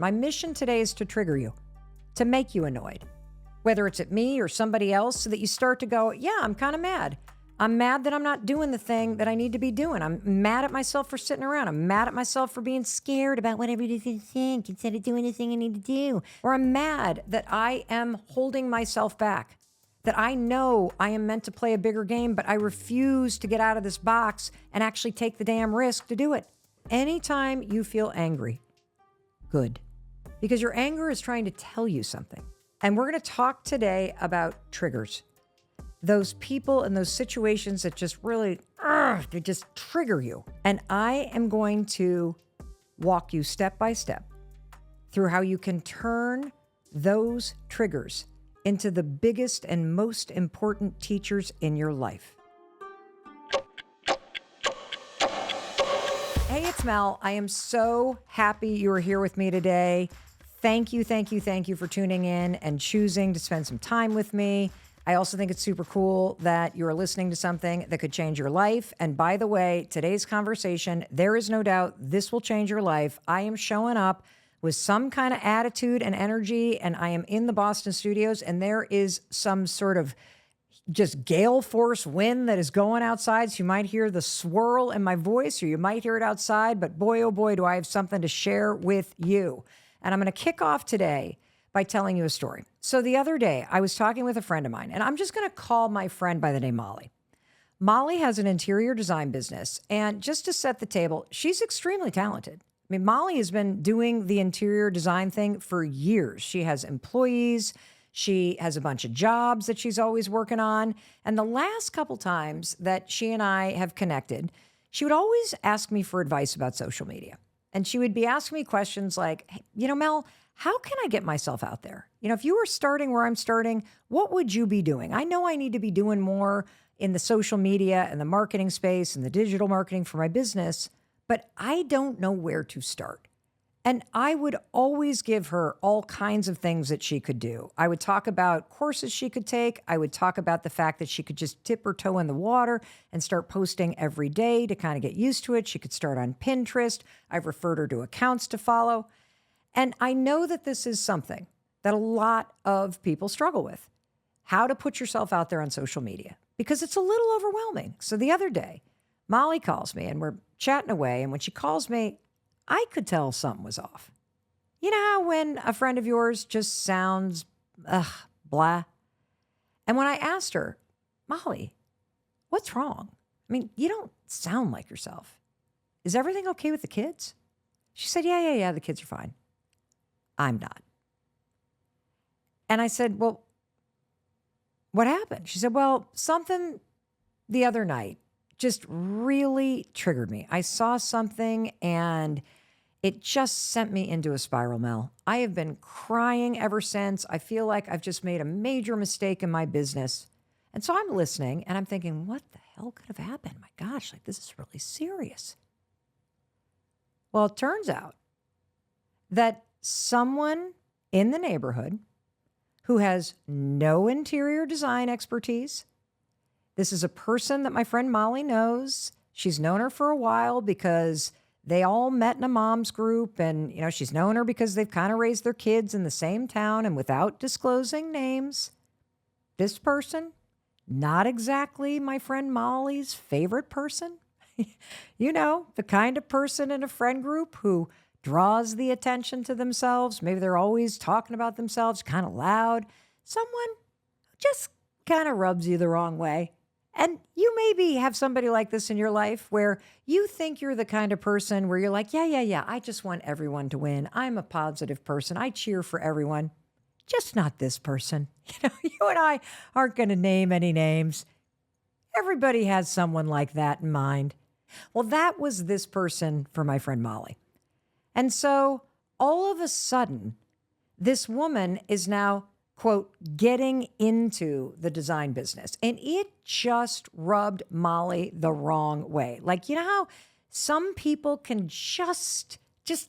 My mission today is to trigger you, to make you annoyed, whether it's at me or somebody else, so that you start to go, yeah, I'm kind of mad. I'm mad that I'm not doing the thing that I need to be doing. I'm mad at myself for sitting around. I'm mad at myself for being scared about what everybody's going to think instead of doing the thing I need to do. Or I'm mad that I am holding myself back, that I know I am meant to play a bigger game, but I refuse to get out of this box and actually take the damn risk to do it. Anytime you feel angry, good, because your anger is trying to tell you something. And we're going to talk today about triggers. Those people and those situations that just really, they just trigger you. And I am going to walk you step by step through how you can turn those triggers into the biggest and most important teachers in your life. Hey, it's Mel. I am so happy you are here with me today. Thank you for tuning in and choosing to spend some time with me. I also think it's super cool that you're listening to something that could change your life. And by the way, today's conversation, there is no doubt this will change your life. I am showing up with some kind of attitude and energy, and I am in the Boston studios, and there is some sort of just gale force wind that is going outside. So you might hear the swirl in my voice, or you might hear it outside, but boy, oh boy, do I have something to share with you. And I'm going to kick off today by telling you a story. So the other day, I was talking with a friend of mine, and I'm just going to call my friend by the name Molly. Molly has an interior design business, and just to set the table, she's extremely talented. I mean, Molly has been doing the interior design thing for years. She has employees. She has a bunch of jobs that she's always working on. And the last couple times that she and I have connected, she would always ask me for advice about social media. And she would be asking me questions like, hey, Mel, how can I get myself out there? If you were starting where I'm starting, what would you be doing? I know I need to be doing more in the social media and the marketing space and the digital marketing for my business, but I don't know where to start. And I would always give her all kinds of things that she could do. I would talk about courses she could take. I would talk about the fact that she could just dip her toe in the water and start posting every day to kind of get used to it. She could start on Pinterest. I've referred her to accounts to follow. And I know that this is something that a lot of people struggle with, how to put yourself out there on social media, because it's a little overwhelming. So the other day, Molly calls me and we're chatting away. And when she calls me, I could tell something was off. You know how when a friend of yours just sounds, blah? And when I asked her, Molly, what's wrong? I mean, you don't sound like yourself. Is everything okay with the kids? She said, yeah, the kids are fine. I'm not. And I said, well, what happened? She said, well, something the other night just really triggered me. I saw something and it just sent me into a spiral, Mel. I have been crying ever since. I feel like I've just made a major mistake in my business. And so I'm listening and I'm thinking, what the hell could have happened? My gosh, this is really serious. Well, it turns out that someone in the neighborhood who has no interior design expertise. This is a person that my friend Molly knows. She's known her for a while because they all met in a mom's group, and she's known her because they've kind of raised their kids in the same town. And without disclosing names, this person, not exactly my friend Molly's favorite person. The kind of person in a friend group who draws the attention to themselves. Maybe they're always talking about themselves kind of loud. Someone who just kind of rubs you the wrong way. And you maybe have somebody like this in your life where you think you're the kind of person where you're like, yeah, I just want everyone to win. I'm a positive person. I cheer for everyone. Just not this person. You and I aren't going to name any names. Everybody has someone like that in mind. Well, that was this person for my friend Molly. And so all of a sudden, this woman is now, quote, getting into the design business. And it just rubbed Molly the wrong way. Like, how some people can just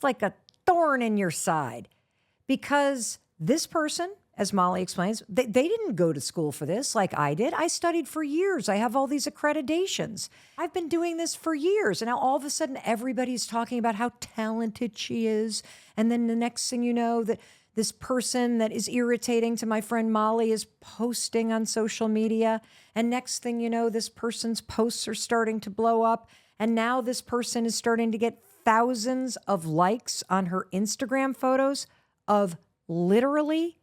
like a thorn in your side, because this person as Molly explains, they didn't go to school for this like I did. I studied for years. I have all these accreditations. I've been doing this for years. And now all of a sudden, everybody's talking about how talented she is. And then the next thing you know, that this person that is irritating to my friend Molly is posting on social media. And next thing you know, this person's posts are starting to blow up. And now this person is starting to get thousands of likes on her Instagram photos of literally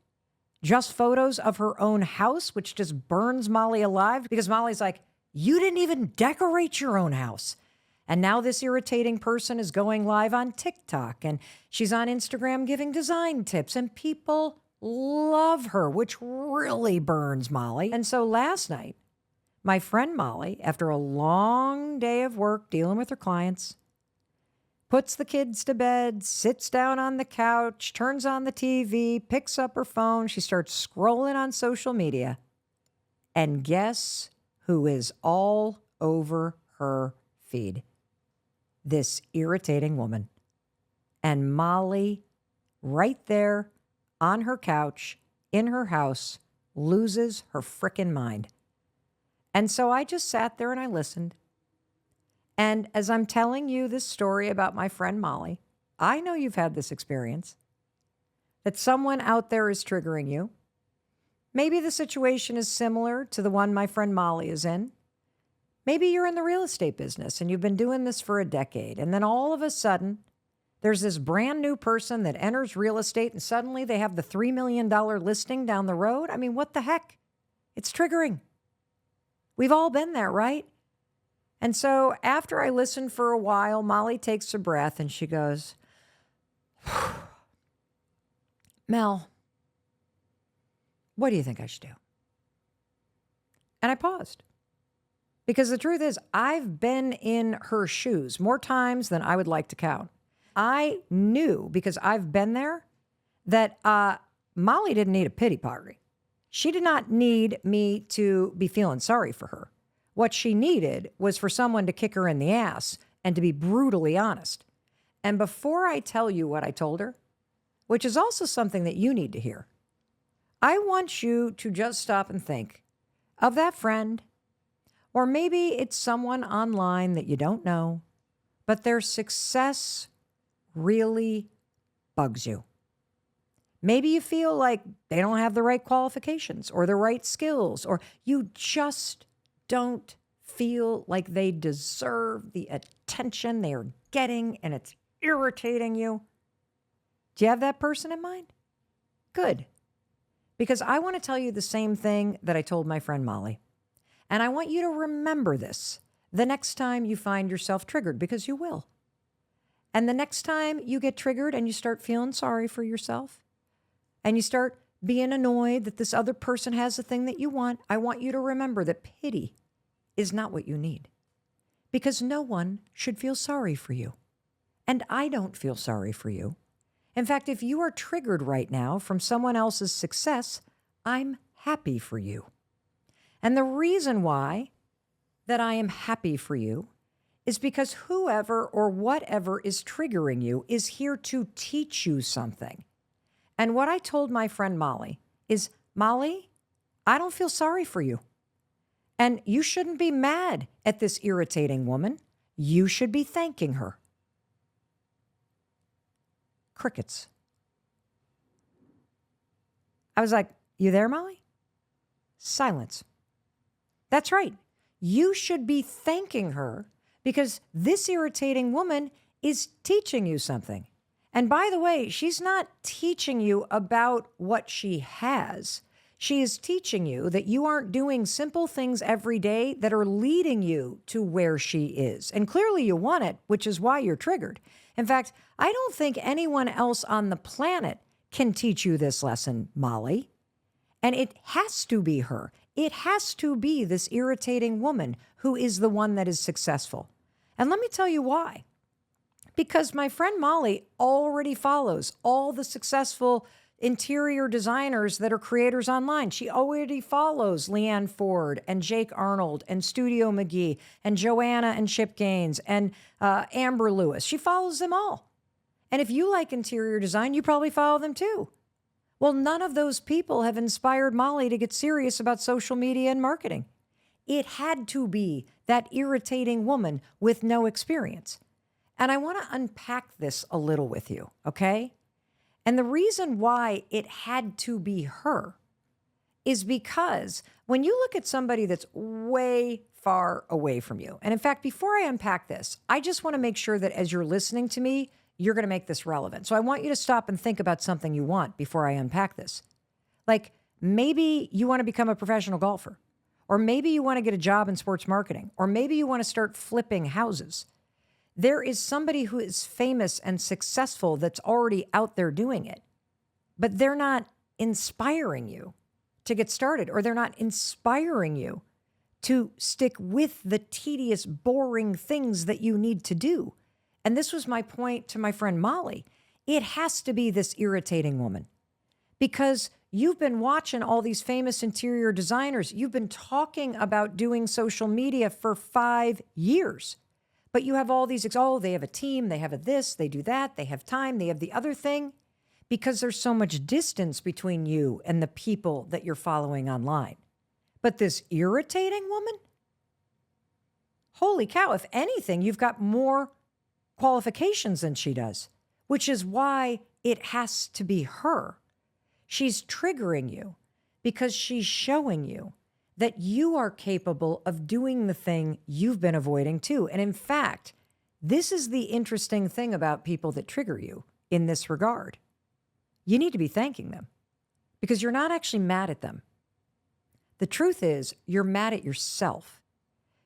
just photos of her own house, which just burns Molly alive because Molly's like, you didn't even decorate your own house. And now this irritating person is going live on TikTok and she's on Instagram giving design tips and people love her, which really burns Molly. And so last night, my friend Molly, after a long day of work dealing with her clients, puts the kids to bed, sits down on the couch, turns on the TV, picks up her phone. She starts scrolling on social media. And guess who is all over her feed? This irritating woman. And Molly, right there on her couch, in her house, loses her frickin' mind. And so I just sat there and I listened. And as I'm telling you this story about my friend Molly, I know you've had this experience, that someone out there is triggering you. Maybe the situation is similar to the one my friend Molly is in. Maybe you're in the real estate business and you've been doing this for a decade. And then all of a sudden, there's this brand new person that enters real estate and suddenly they have the $3 million listing down the road. I mean, what the heck? It's triggering. We've all been there, right? And so after I listened for a while, Molly takes a breath and she goes, Mel, what do you think I should do? And I paused. Because the truth is, I've been in her shoes more times than I would like to count. I knew, because I've been there, that Molly didn't need a pity party. She did not need me to be feeling sorry for her. What she needed was for someone to kick her in the ass and to be brutally honest. And before I tell you what I told her, which is also something that you need to hear, I want you to just stop and think of that friend, or maybe it's someone online that you don't know, but their success really bugs you. Maybe you feel like they don't have the right qualifications or the right skills, or you just don't feel like they deserve the attention they are getting and it's irritating you. Do you have that person in mind? Good. Because I want to tell you the same thing that I told my friend Molly. And I want you to remember this the next time you find yourself triggered, because you will. And the next time you get triggered and you start feeling sorry for yourself and you start being annoyed that this other person has the thing that you want, I want you to remember that pity is not what you need, because no one should feel sorry for you. And I don't feel sorry for you. In fact, if you are triggered right now from someone else's success, I'm happy for you. And the reason why that I am happy for you is because whoever or whatever is triggering you is here to teach you something. And what I told my friend Molly is, Molly, I don't feel sorry for you. And you shouldn't be mad at this irritating woman. You should be thanking her. Crickets. I was like, you there, Molly? Silence. That's right. You should be thanking her because this irritating woman is teaching you something. And by the way, she's not teaching you about what she has. She is teaching you that you aren't doing simple things every day that are leading you to where she is. And clearly you want it, which is why you're triggered. In fact, I don't think anyone else on the planet can teach you this lesson, Molly. And it has to be her. It has to be this irritating woman who is the one that is successful. And let me tell you why. Because my friend Molly already follows all the successful interior designers that are creators online. She already follows Leanne Ford and Jake Arnold and Studio McGee and Joanna and Chip Gaines and Amber Lewis. She follows them all. And if you like interior design, you probably follow them too. Well, none of those people have inspired Molly to get serious about social media and marketing. It had to be that irritating woman with no experience. And I want to unpack this a little with you, okay? And the reason why it had to be her is because when you look at somebody that's way far away from you, and in fact, before I unpack this, I just want to make sure that as you're listening to me, you're going to make this relevant. So I want you to stop and think about something you want before I unpack this. Like maybe you want to become a professional golfer, or maybe you want to get a job in sports marketing, or maybe you want to start flipping houses. There is somebody who is famous and successful that's already out there doing it, but they're not inspiring you to get started, or they're not inspiring you to stick with the tedious, boring things that you need to do. And this was my point to my friend Molly. It has to be this irritating woman because you've been watching all these famous interior designers. You've been talking about doing social media for 5 years, but you have all these, they have a team, they have a this, they do that, they have time, they have the other thing, because there's so much distance between you and the people that you're following online. But this irritating woman, holy cow, if anything, you've got more qualifications than she does, which is why it has to be her. She's triggering you because she's showing you that you are capable of doing the thing you've been avoiding too. And in fact, this is the interesting thing about people that trigger you in this regard. You need to be thanking them because you're not actually mad at them. The truth is, you're mad at yourself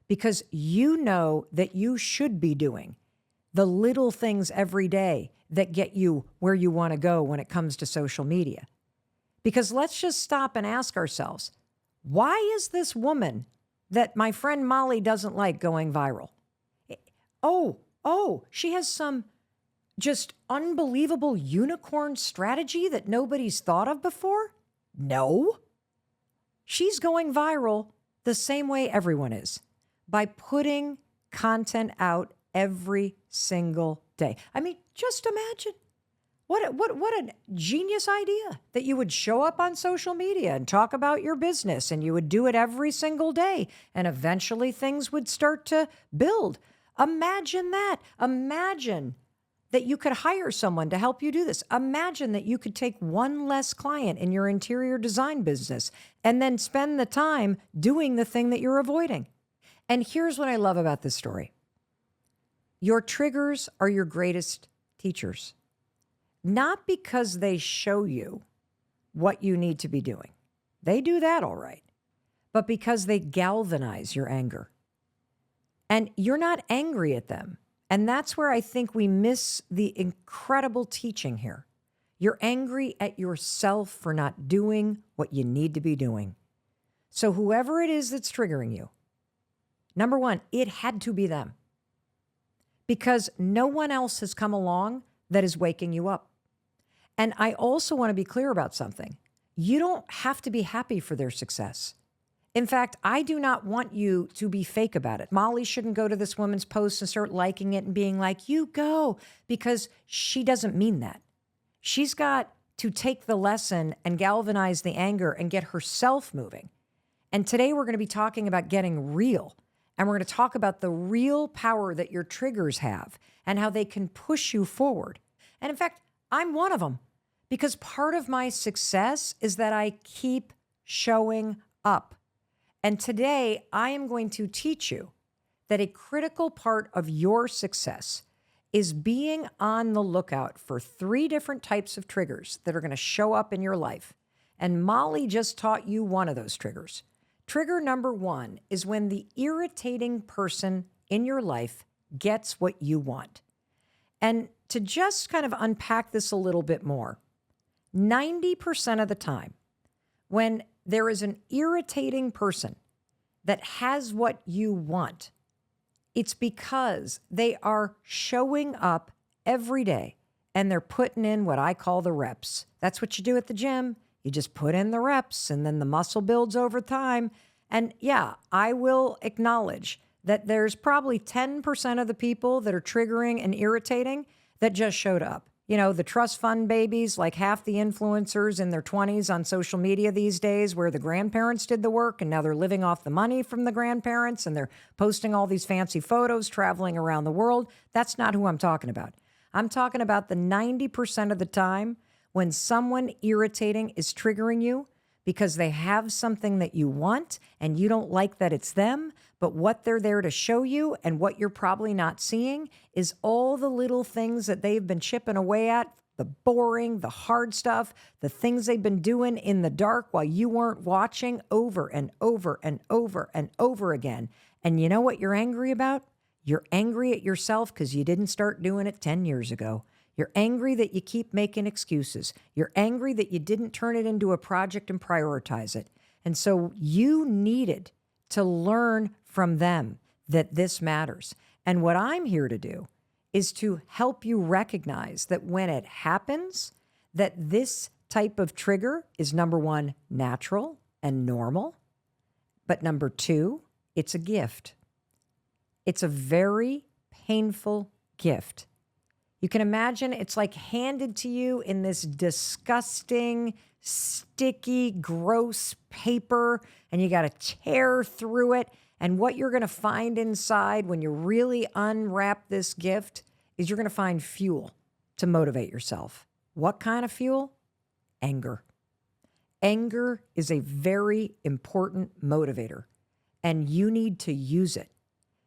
because you know that you should be doing the little things every day that get you where you want to go when it comes to social media. Because let's just stop and ask ourselves, why is this woman that my friend Molly doesn't like going viral? She has some just unbelievable unicorn strategy that nobody's thought of before? No. She's going viral the same way everyone is, by putting content out every single day. I mean, just imagine what a genius idea that you would show up on social media and talk about your business, and you would do it every single day, and eventually things would start to build. Imagine that. Imagine that you could hire someone to help you do this. Imagine that you could take one less client in your interior design business and then spend the time doing the thing that you're avoiding. And here's what I love about this story. Your triggers are your greatest teachers, not because they show you what you need to be doing. They do that all right, but because they galvanize your anger. And you're not angry at them. And that's where I think we miss the incredible teaching here. You're angry at yourself for not doing what you need to be doing. So whoever it is that's triggering you, number one, it had to be them. Because no one else has come along that is waking you up. And I also want to be clear about something. You don't have to be happy for their success. In fact, I do not want you to be fake about it. Molly shouldn't go to this woman's post and start liking it and being like, you go, because she doesn't mean that. She's got to take the lesson and galvanize the anger and get herself moving. And today we're going to be talking about getting real. And we're going to talk about the real power that your triggers have and how they can push you forward. And in fact, I'm one of them because part of my success is that I keep showing up. And today I am going to teach you that a critical part of your success is being on the lookout for 3 different types of triggers that are going to show up in your life. And Molly just taught you one of those triggers. Trigger number 1 is when the irritating person in your life gets what you want. And to just kind of unpack this a little bit more, 90% of the time, when there is an irritating person that has what you want, it's because they are showing up every day and they're putting in what I call the reps. That's what you do at the gym. You just put in the reps and then the muscle builds over time. And yeah, I will acknowledge that there's probably 10% of the people that are triggering and irritating that just showed up. The trust fund babies, like half the influencers in their 20s on social media these days, where the grandparents did the work and now they're living off the money from the grandparents and they're posting all these fancy photos traveling around the world. That's not who I'm talking about. I'm talking about the 90% of the time when someone irritating is triggering you because they have something that you want and you don't like that it's them, but what they're there to show you and what you're probably not seeing is all the little things that they've been chipping away at, the boring, the hard stuff, the things they've been doing in the dark while you weren't watching over and over and over and over again. And you know what you're angry about? You're angry at yourself because you didn't start doing it 10 years ago. You're angry that you keep making excuses. You're angry that you didn't turn it into a project and prioritize it. And so you needed to learn from them that this matters. And what I'm here to do is to help you recognize that when it happens, that this type of trigger is, number one, natural and normal. But number two, it's a gift. It's a very painful gift. You can imagine it's like handed to you in this disgusting, sticky, gross paper, and you got to tear through it. And what you're going to find inside when you really unwrap this gift is you're going to find fuel to motivate yourself. What kind of fuel? Anger. Anger is a very important motivator, and you need to use it.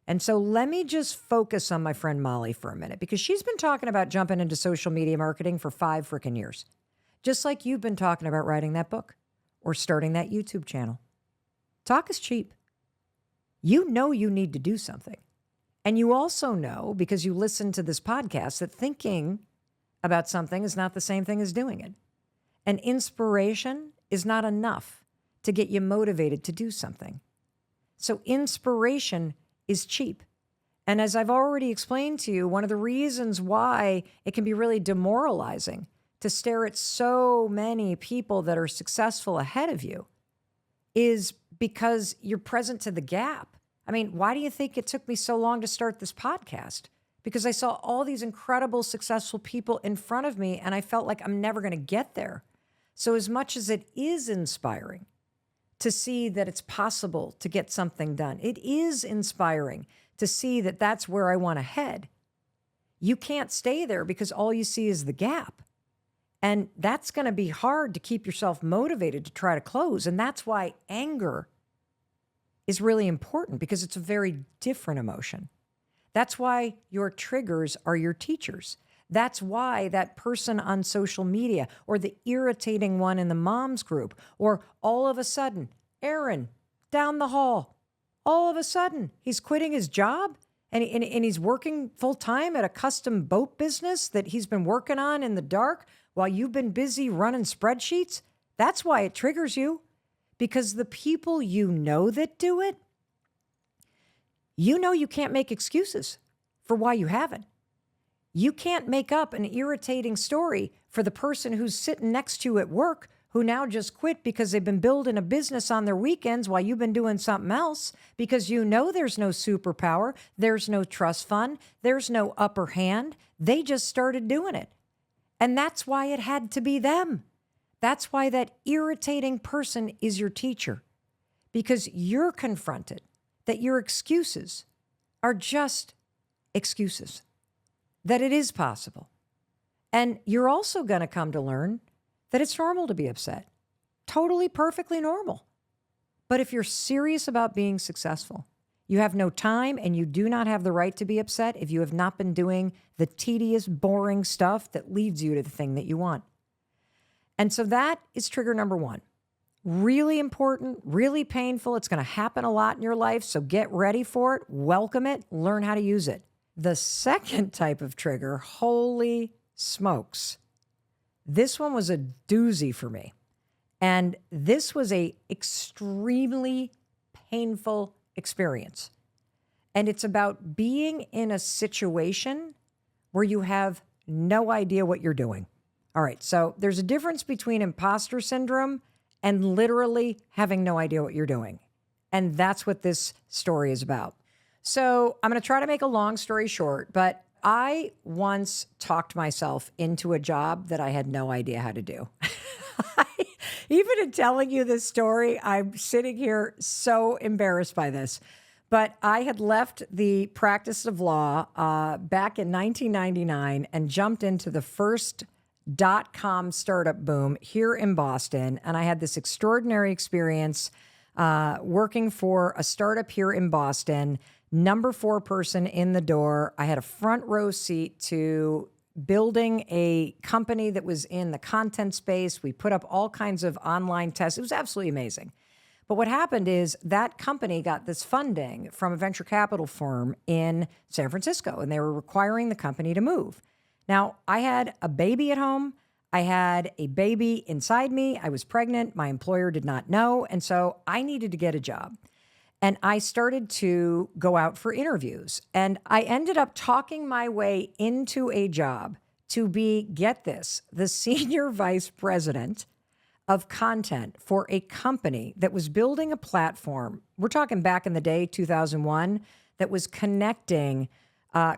And so let me just focus on my friend Molly for a minute, because she's been talking about jumping into social media marketing for 5 freaking years. Just like you've been talking about writing that book or starting that YouTube channel. Talk is cheap. You know you need to do something. And you also know, because you listen to this podcast, that thinking about something is not the same thing as doing it. And inspiration is not enough to get you motivated to do something. So inspiration is cheap. And as I've already explained to you, one of the reasons why it can be really demoralizing to stare at so many people that are successful ahead of you is because you're present to the gap. I mean, why do you think it took me so long to start this podcast? Because I saw all these incredible, successful people in front of me, and I felt like I'm never going to get there. So as much as it is inspiring to see that it's possible to get something done, it is inspiring to see that that's where I want to head. You can't stay there because all you see is the gap. And that's going to be hard to keep yourself motivated to try to close. And that's why anger is really important, because it's a very different emotion. That's why your triggers are your teachers. That's why that person on social media, or the irritating one in the moms group, or all of a sudden, Aaron down the hall, all of a sudden he's quitting his job and he's working full time at a custom boat business that he's been working on in the dark while you've been busy running spreadsheets. That's why it triggers you, because the people you know that do it, you know you can't make excuses for why you haven't. You can't make up an irritating story for the person who's sitting next to you at work who now just quit because they've been building a business on their weekends while you've been doing something else, because you know there's no superpower, there's no trust fund, there's no upper hand. They just started doing it. And that's why it had to be them. That's why that irritating person is your teacher, because you're confronted that your excuses are just excuses, that it is possible. And you're also going to come to learn that it's normal to be upset. Totally, perfectly normal. But if you're serious about being successful, you have no time and you do not have the right to be upset if you have not been doing the tedious, boring stuff that leads you to the thing that you want. And so that is trigger number 1. Really important, really painful. It's going to happen a lot in your life. So get ready for it, welcome it, learn how to use it. The second type of trigger, holy smokes. This one was a doozy for me. And this was a extremely painful experience. And it's about being in a situation where you have no idea what you're doing. All right, so there's a difference between imposter syndrome and literally having no idea what you're doing. And that's what this story is about. So I'm going to try to make a long story short, but I once talked myself into a job that I had no idea how to do. Even in telling you this story, I'm sitting here so embarrassed by this. But I had left the practice of law back in 1999 and jumped into the first .com startup boom here in Boston. And I had this extraordinary experience working for a startup here in Boston, number 4 person in the door. I had a front row seat to building a company that was in the content space. We put up all kinds of online tests. It was absolutely amazing. But what happened is that company got this funding from a venture capital firm in San Francisco, and they were requiring the company to move. Now, I had a baby at home. I had a baby inside me. I was pregnant. My employer did not know. And so I needed to get a job. And I started to go out for interviews. And I ended up talking my way into a job to be, get this, the senior vice president of content for a company that was building a platform. We're talking back in the day, 2001, that was connecting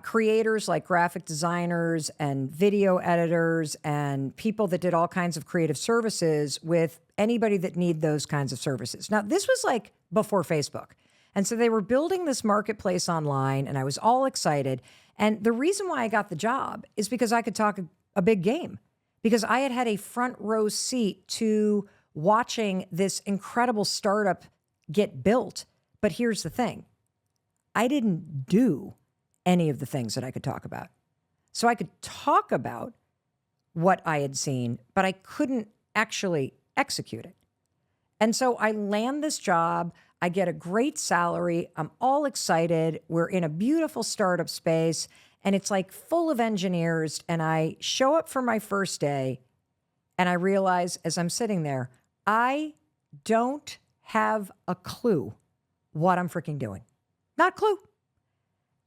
creators like graphic designers and video editors and people that did all kinds of creative services with anybody that need those kinds of services. Now, this was like before Facebook. And so they were building this marketplace online, and I was all excited. And the reason why I got the job is because I could talk a big game, because I had had a front row seat to watching this incredible startup get built. But here's the thing. I didn't do any of the things that I could talk about. So I could talk about what I had seen, but I couldn't actually execute it. And so I land this job. I get a great salary. I'm all excited. We're in a beautiful startup space, and it's like full of engineers. And I show up for my first day, and I realize as I'm sitting there, I don't have a clue what I'm freaking doing. Not a clue.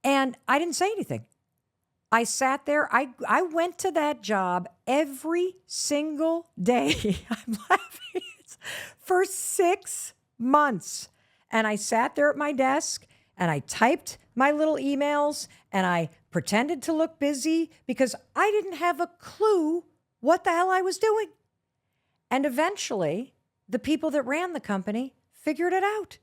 And I didn't say anything. I sat there. I went to that job every single day. I'm laughing. For 6 months. And I sat there at my desk and I typed my little emails and I pretended to look busy because I didn't have a clue what the hell I was doing. And eventually, the people that ran the company figured it out.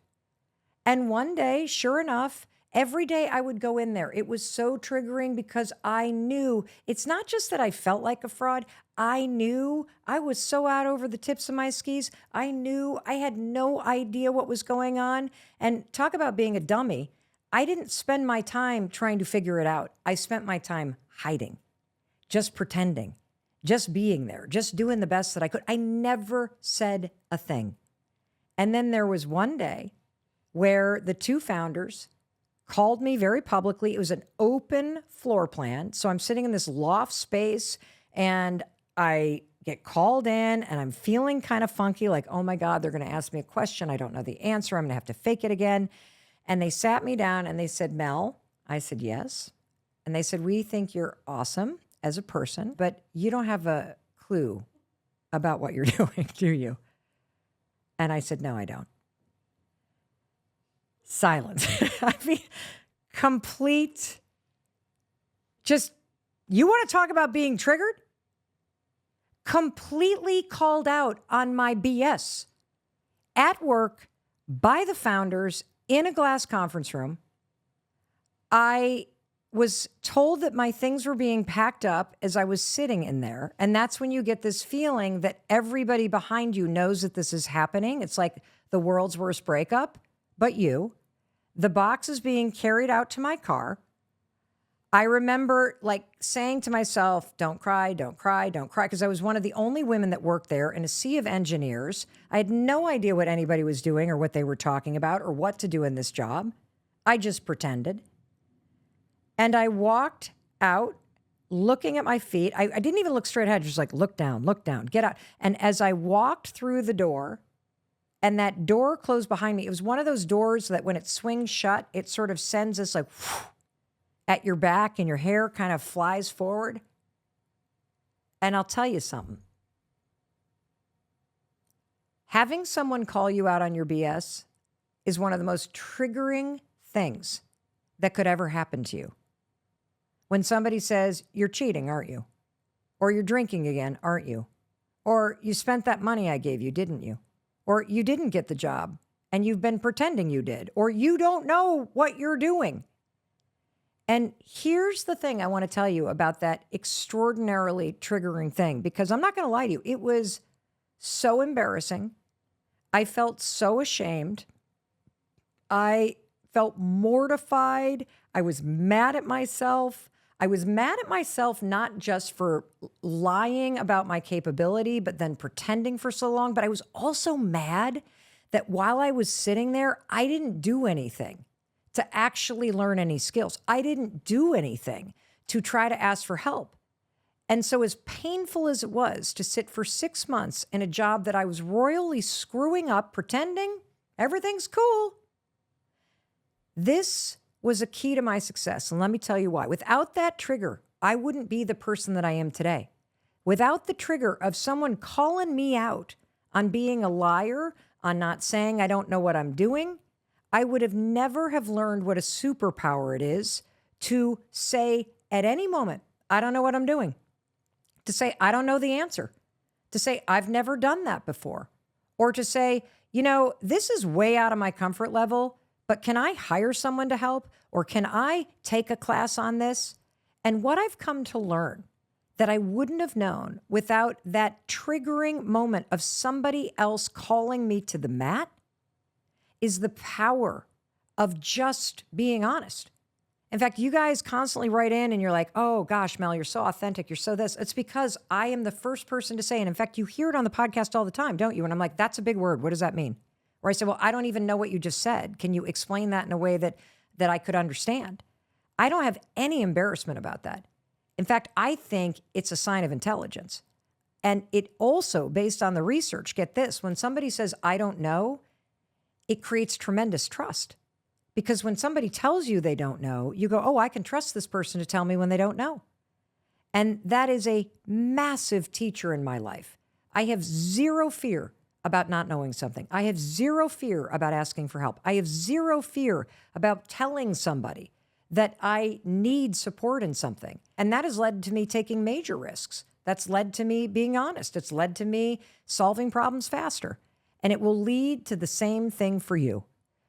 And one day, sure enough, every day I would go in there. It was so triggering because I knew it's not just that I felt like a fraud. I knew I was so out over the tips of my skis. I knew I had no idea what was going on. And talk about being a dummy. I didn't spend my time trying to figure it out. I spent my time hiding, just pretending, just being there, just doing the best that I could. I never said a thing. And then there was one day where the 2 founders called me very publicly. It was an open floor plan. So I'm sitting in this loft space and I get called in and I'm feeling kind of funky, like, oh my God, they're going to ask me a question. I don't know the answer. I'm going to have to fake it again. And they sat me down and they said, Mel, I said, yes. And they said, we think you're awesome as a person, but you don't have a clue about what you're doing, do you? And I said, no, I don't. Silence. I mean, complete, just, you want to talk about being triggered? Completely called out on my BS at work by the founders in a glass conference room. I was told that my things were being packed up as I was sitting in there. And that's when you get this feeling that everybody behind you knows that this is happening. It's like the world's worst breakup, but you. The box is being carried out to my car. I remember like saying to myself, don't cry, don't cry, don't cry, because I was one of the only women that worked there in a sea of engineers. I had no idea what anybody was doing or what they were talking about or what to do in this job. I just pretended. And I walked out looking at my feet. I didn't even look straight ahead, just like, look down, get out. And as I walked through the door, and that door closed behind me, it was one of those doors that when it swings shut, it sort of sends this like whoosh, at your back and your hair kind of flies forward. And I'll tell you something. Having someone call you out on your BS is one of the most triggering things that could ever happen to you. when somebody says, you're cheating, aren't you? Or you're drinking again, aren't you? Or you spent that money I gave you, didn't you? Or you didn't get the job and you've been pretending you did. Or you don't know what you're doing. And here's the thing I want to tell you about that extraordinarily triggering thing, because I'm not going to lie to you. It was so embarrassing. I felt so ashamed. I felt mortified. I was mad at myself. I was mad at myself, not just for lying about my capability, but then pretending for so long. But I was also mad that while I was sitting there, I didn't do anything to actually learn any skills. I didn't do anything to try to ask for help. And so as painful as it was to sit for 6 months in a job that I was royally screwing up, pretending everything's cool, this was a key to my success. And let me tell you why. Without that trigger, I wouldn't be the person that I am today. Without the trigger of someone calling me out on being a liar, on not saying I don't know what I'm doing, I would have never have learned what a superpower it is to say at any moment, I don't know what I'm doing. To say, I don't know the answer. To say, I've never done that before. Or to say, this is way out of my comfort level, but can I hire someone to help? Or can I take a class on this? And what I've come to learn that I wouldn't have known without that triggering moment of somebody else calling me to the mat is the power of just being honest. In fact, you guys constantly write in and you're like, oh gosh, Mel, you're so authentic. You're so this. It's because I am the first person to say, and in fact, you hear it on the podcast all the time, don't you? And I'm like, that's a big word. What does that mean? Or I say, well, I don't even know what you just said. Can you explain that in a way that I could understand? I don't have any embarrassment about that. In fact, I think it's a sign of intelligence. And it also, based on the research, get this, when somebody says, I don't know, it creates tremendous trust. Because when somebody tells you they don't know, you go, oh, I can trust this person to tell me when they don't know. And that is a massive teacher in my life. I have zero fear about not knowing something. I have zero fear about asking for help. I have zero fear about telling somebody that I need support in something. And that has led to me taking major risks. That's led to me being honest. It's led to me solving problems faster. And it will lead to the same thing for you.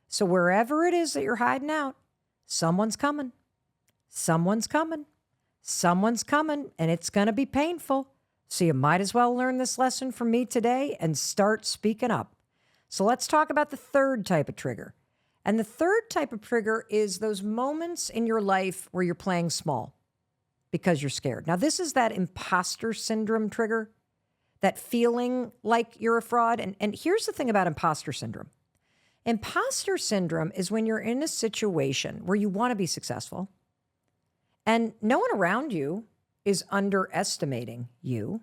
So wherever it is that you're hiding out, someone's coming. Someone's coming. Someone's coming, and it's going to be painful. So you might as well learn this lesson from me today and start speaking up. So let's talk about the third type of trigger. And the third type of trigger is those moments in your life where you're playing small because you're scared. Now, this is that imposter syndrome trigger, that feeling like you're a fraud. And here's the thing about imposter syndrome. Imposter syndrome is when you're in a situation where you want to be successful and no one around you is underestimating you.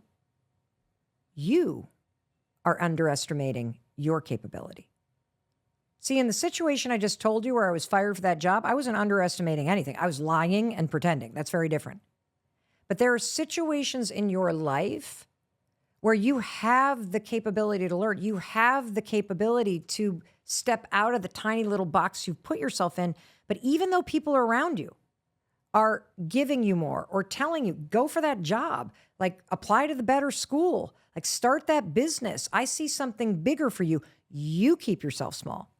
You are underestimating your capability. See, in the situation I just told you where I was fired for that job, I wasn't underestimating anything. I was lying and pretending. That's very different. But there are situations in your life where you have the capability to learn. You have the capability to step out of the tiny little box you've put yourself in. But even though people around you are giving you more or telling you, go for that job, like apply to the better school, like start that business, I see something bigger for you, you keep yourself small.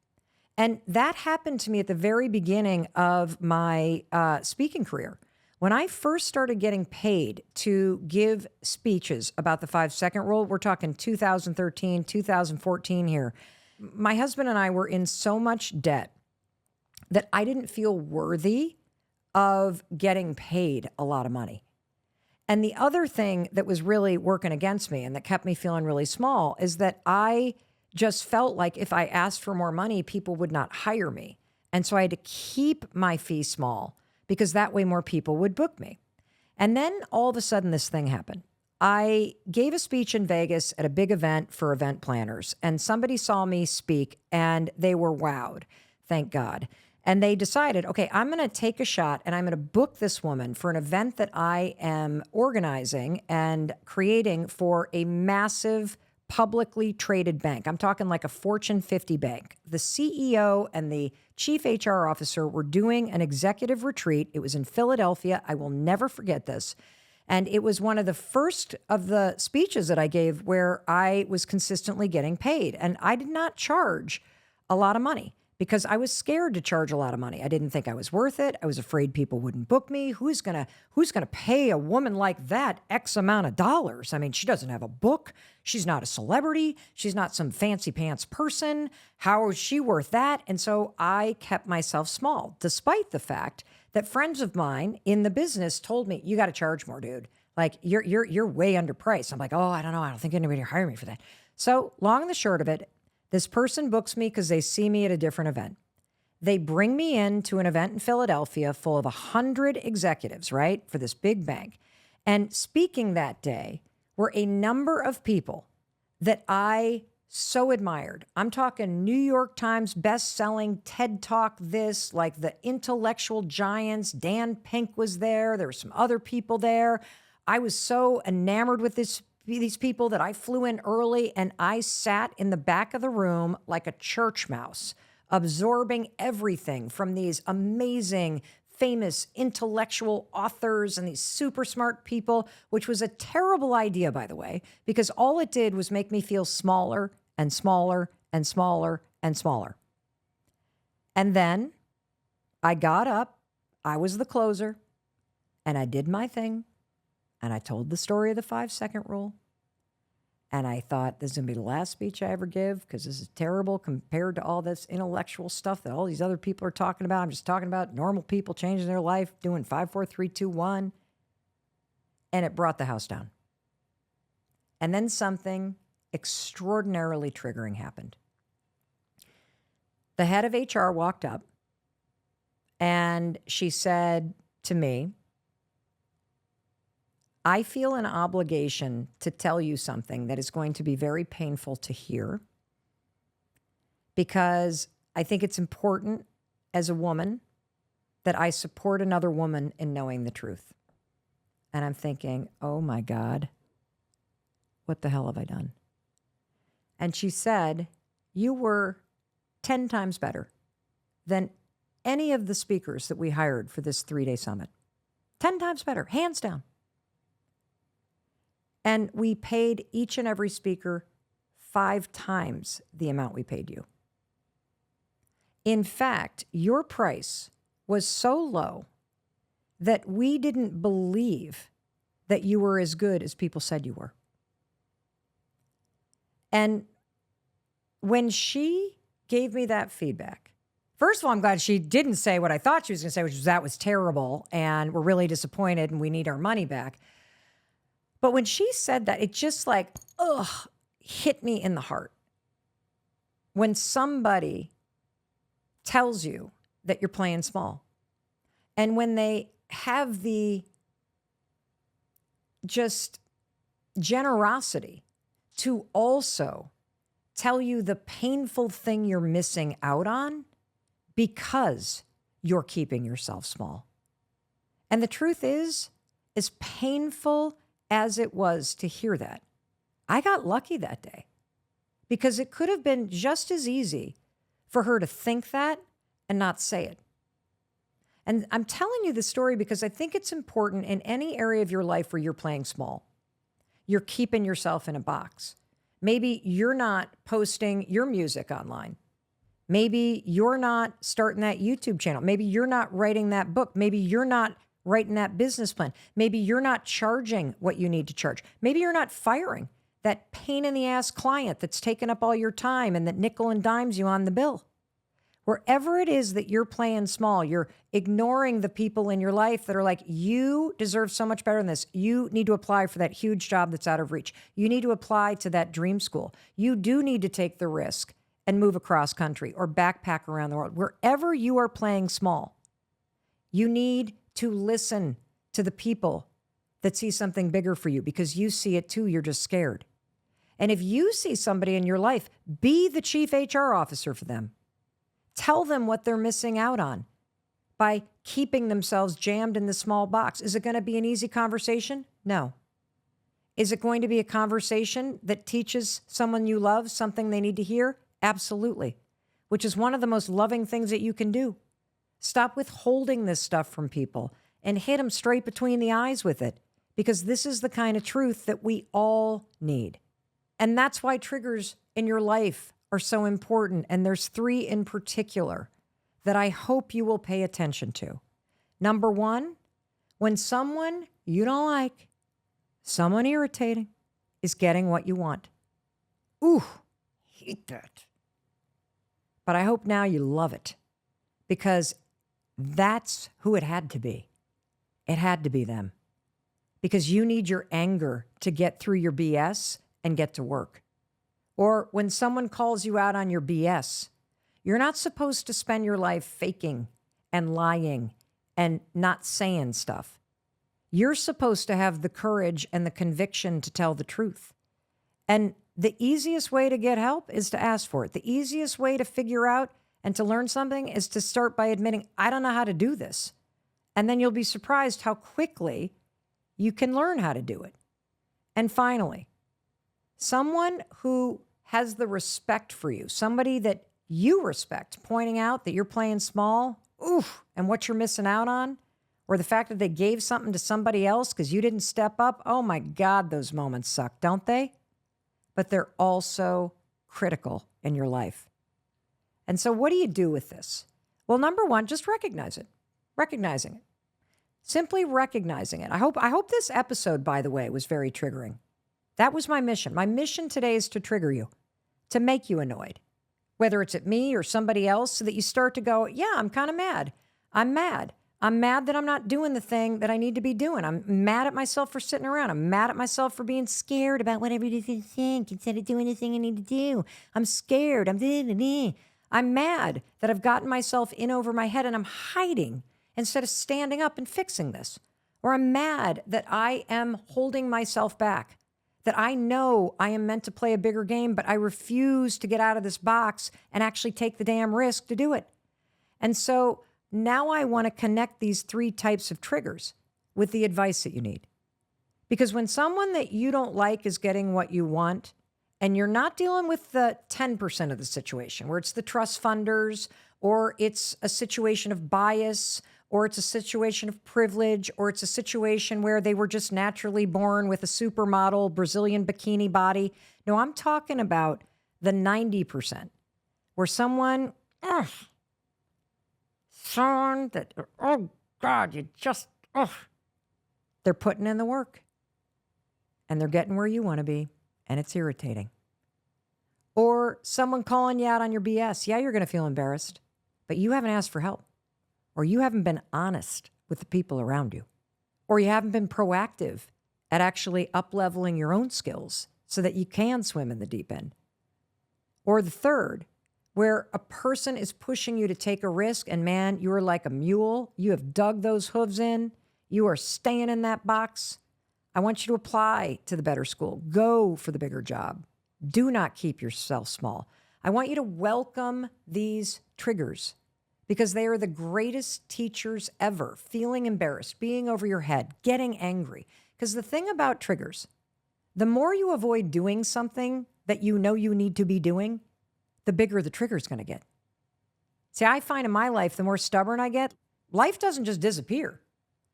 And that happened to me at the very beginning of my speaking career. When I first started getting paid to give speeches about the 5-second rule, we're talking 2013, 2014 here, my husband and I were in so much debt that I didn't feel worthy of getting paid a lot of money. And the other thing that was really working against me and that kept me feeling really small is that I just felt like if I asked for more money, people would not hire me. And so I had to keep my fee small because that way more people would book me. And then all of a sudden this thing happened. I gave a speech in Vegas at a big event for event planners, and somebody saw me speak and they were wowed, thank God. And they decided, okay, I'm going to take a shot and I'm going to book this woman for an event that I am organizing and creating for a massive publicly traded bank. I'm talking like a Fortune 50 bank. The CEO and the chief HR officer were doing an executive retreat. It was in Philadelphia. I will never forget this. And it was one of the first of the speeches that I gave where I was consistently getting paid. And I did not charge a lot of money because I was scared to charge a lot of money. I didn't think I was worth it. I was afraid people wouldn't book me. Who's gonna pay a woman like that X amount of dollars? I mean, she doesn't have a book. She's not a celebrity. She's not some fancy pants person. How is she worth that? And so I kept myself small, despite the fact that friends of mine in the business told me, you got to charge more, dude. Like you're way underpriced. I'm like, oh, I don't know. I don't think anybody will hire me for that. So long and the short of it, this person books me because they see me at a different event. They bring me in to an event in Philadelphia full of 100 executives, right, for this big bank. And speaking that day were a number of people that I so admired. I'm talking New York Times best-selling TED Talk this, like the intellectual giants. Dan Pink was there. There were some other people there. I was so enamored with these people that I flew in early and I sat in the back of the room like a church mouse, absorbing everything from these amazing, famous intellectual authors and these super smart people, which was a terrible idea, by the way, because all it did was make me feel smaller and smaller and smaller and smaller. And then I got up, I was the closer, and I did my thing, and I told the story of the 5-second rule. And I thought, this is going to be the last speech I ever give because this is terrible compared to all this intellectual stuff that all these other people are talking about. I'm just talking about normal people changing their life, doing 5, 4, 3, 2, 1. And it brought the house down. And then something extraordinarily triggering happened. The head of HR walked up and she said to me, I feel an obligation to tell you something that is going to be very painful to hear because I think it's important as a woman that I support another woman in knowing the truth. And I'm thinking, oh my God, what the hell have I done? And she said, you were 10 times better than any of the speakers that we hired for this 3-day summit. 10 times better, hands down. And we paid each and every speaker 5 times the amount we paid you. In fact, your price was so low that we didn't believe that you were as good as people said you were. And when she gave me that feedback, first of all, I'm glad she didn't say what I thought she was going to say, which was that was terrible and we're really disappointed and we need our money back. But when she said that, it just like, hit me in the heart. When somebody tells you that you're playing small and when they have the just generosity to also tell you the painful thing you're missing out on because you're keeping yourself small. And the truth is, as painful as it was to hear that, I got lucky that day because it could have been just as easy for her to think that and not say it. And I'm telling you this story because I think it's important in any area of your life where you're playing small. You're keeping yourself in a box. Maybe you're not posting your music online. Maybe you're not starting that YouTube channel. Maybe you're not writing that book. Maybe you're not writing that business plan. Maybe you're not charging what you need to charge. Maybe you're not firing that pain in the ass client that's taken up all your time and that nickel and dimes you on the bill. Wherever it is that you're playing small, you're ignoring the people in your life that are like, you deserve so much better than this. You need to apply for that huge job that's out of reach. You need to apply to that dream school. You do need to take the risk and move across country or backpack around the world. Wherever you are playing small, you need to listen to the people that see something bigger for you because you see it too. You're just scared. And if you see somebody in your life, be the chief HR officer for them. Tell them what they're missing out on by keeping themselves jammed in the small box. Is it going to be an easy conversation? No. Is it going to be a conversation that teaches someone you love something they need to hear? Absolutely. Which is one of the most loving things that you can do. Stop withholding this stuff from people and hit them straight between the eyes with it, because this is the kind of truth that we all need. And that's why triggers in your life are so important. And there's 3 in particular that I hope you will pay attention to. Number 1, when someone you don't like, someone irritating, is getting what you want. Ooh, hate that. But I hope now you love it, because that's who it had to be. It had to be them. Because you need your anger to get through your BS and get to work. Or when someone calls you out on your BS, you're not supposed to spend your life faking and lying and not saying stuff. You're supposed to have the courage and the conviction to tell the truth. And the easiest way to get help is to ask for it. The easiest way to figure out and to learn something is to start by admitting, I don't know how to do this. And then you'll be surprised how quickly you can learn how to do it. And finally, someone who has the respect for you, somebody that you respect, pointing out that you're playing small, and what you're missing out on, or the fact that they gave something to somebody else because you didn't step up. Oh my God, those moments suck, don't they? But they're also critical in your life. And so what do you do with this? Well, number 1, just recognize it. Recognizing it. Simply recognizing it. I hope this episode, by the way, was very triggering. That was my mission. My mission today is to trigger you, to make you annoyed, whether it's at me or somebody else, so that you start to go, yeah, I'm kind of mad. I'm mad. I'm mad that I'm not doing the thing that I need to be doing. I'm mad at myself for sitting around. I'm mad at myself for being scared about what everybody's going to think instead of doing the thing I need to do. I'm scared. I'm mad that I've gotten myself in over my head and I'm hiding instead of standing up and fixing this. Or I'm mad that I am holding myself back, that I know I am meant to play a bigger game, but I refuse to get out of this box and actually take the damn risk to do it. And so now I want to connect these 3 types of triggers with the advice that you need. Because when someone that you don't like is getting what you want, and you're not dealing with the 10% of the situation where it's the trust funders, or it's a situation of bias, or it's a situation of privilege, or it's a situation where they were just naturally born with a supermodel Brazilian bikini body. No, I'm talking about the 90% where someone that, oh God, they're putting in the work and they're getting where you want to be, and it's irritating. Or someone calling you out on your BS. Yeah, you're going to feel embarrassed, but you haven't asked for help, or you haven't been honest with the people around you, or you haven't been proactive at actually up-leveling your own skills so that you can swim in the deep end. Or the third, where a person is pushing you to take a risk, and man, you are like a mule. You have dug those hooves in. You are staying in that box. I want you to apply to the better school. Go for the bigger job. Do not keep yourself small. I want you to welcome these triggers, because they are the greatest teachers ever. Feeling embarrassed, being over your head, getting angry. Because the thing about triggers, the more you avoid doing something that you know you need to be doing, the bigger the trigger is going to get. See, I find in my life, the more stubborn I get, life doesn't just disappear.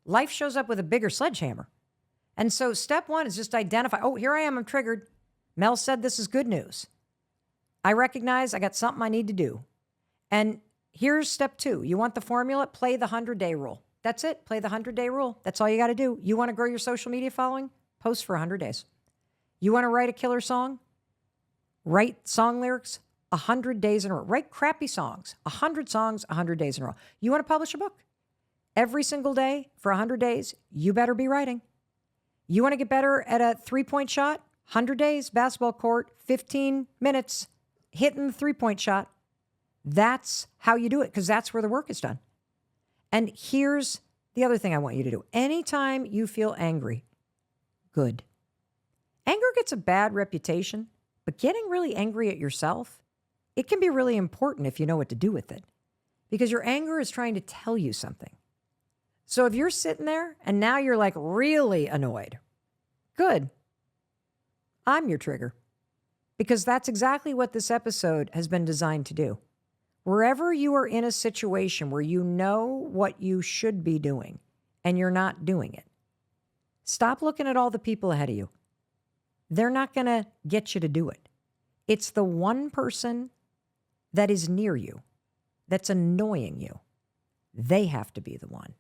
Life shows up with a bigger sledgehammer. And so step 1 is just identify, oh, here I am, I'm triggered. Mel said this is good news. I recognize I got something I need to do. And here's step 2. You want the formula? Play the 100-day rule. That's it. Play the 100-day rule. That's all you got to do. You want to grow your social media following? Post for 100 days. You want to write a killer song? Write song lyrics 100 days in a row. Write crappy songs, 100 songs, 100 days in a row. You want to publish a book? Every single day for 100 days, you better be writing. You want to get better at a 3-point shot? 100 days, basketball court, 15 minutes, hitting the 3-point shot. That's how you do it, because that's where the work is done. And here's the other thing I want you to do. Anytime you feel angry, good. Anger gets a bad reputation, but getting really angry at yourself, it can be really important if you know what to do with it, because your anger is trying to tell you something. So if you're sitting there and now you're like really annoyed, good. I'm your trigger. Because that's exactly what this episode has been designed to do. Wherever you are in a situation where you know what you should be doing and you're not doing it, stop looking at all the people ahead of you. They're not going to get you to do it. It's the one person that is near you that's annoying you. They have to be the one.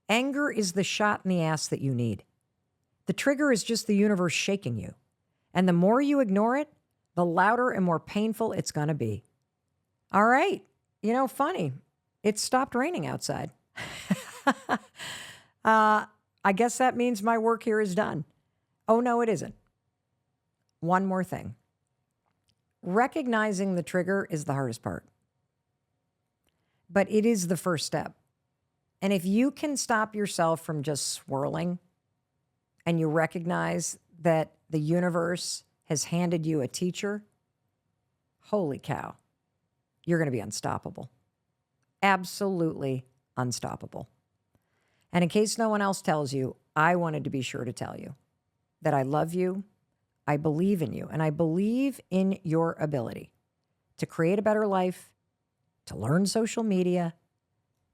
Anger is the shot in the ass that you need. The trigger is just the universe shaking you. And the more you ignore it, the louder and more painful it's going to be. All right. Funny. It stopped raining outside. I guess that means my work here is done. Oh, no, it isn't. One more thing. Recognizing the trigger is the hardest part. But it is the first step. And if you can stop yourself from just swirling and you recognize that the universe has handed you a teacher, holy cow, you're going to be unstoppable. Absolutely unstoppable. And in case no one else tells you, I wanted to be sure to tell you that I love you, I believe in you, and I believe in your ability to create a better life, to learn social media,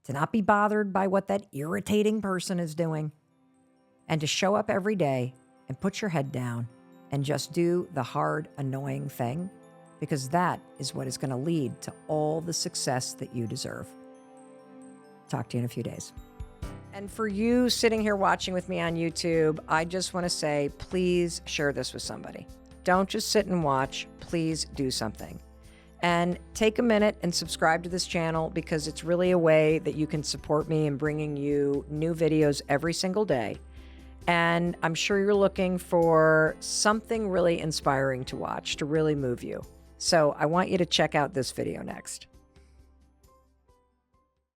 to not be bothered by what that irritating person is doing, and to show up every day and put your head down and just do the hard, annoying thing, because that is what is going to lead to all the success that you deserve. Talk to you in a few days. And for you sitting here watching with me on YouTube, I just want to say, please share this with somebody. Don't just sit and watch. Please do something. And take a minute and subscribe to this channel, because it's really a way that you can support me in bringing you new videos every single day. And I'm sure you're looking for something really inspiring to watch, to really move you. So I want you to check out this video next.